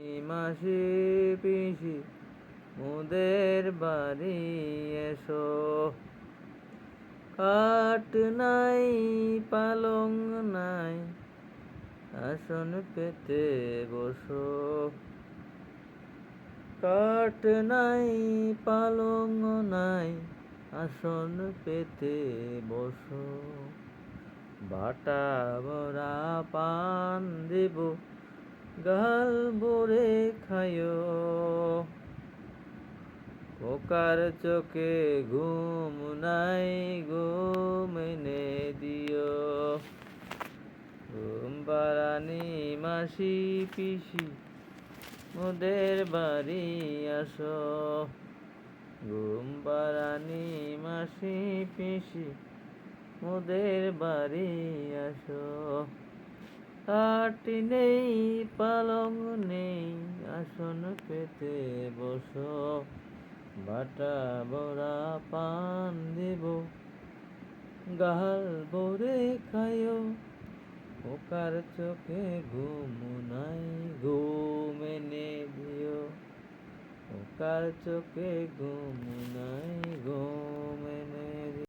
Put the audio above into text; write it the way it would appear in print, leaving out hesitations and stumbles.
মাসি পিসি মোদের বাড়ি এসো, খাট নাই পালং নাই আসন পেতে বসো, কাঠ নাই পালং নাই আসন পেতে বসো, বাটা ভরা পান দেব গাল ভরে খায়ো, খোকার চোখে ঘুম নাই ঘুম এনে দিও, ঘুম পাড়ানি মাসি পিসি মোদের বাড়ি আসো, ঘুম পাড়ানি মাসি পিসি মোদের বাড়ি আসো, খাট নেই পালং নেই আসন পেতে বসো, বাটা ভরা পান দেব গাল ভরে খায়ো, ওকার চোখে ঘুম নাই ঘুম এনে দিও, ওকার চোখে ঘুম নাই ঘুম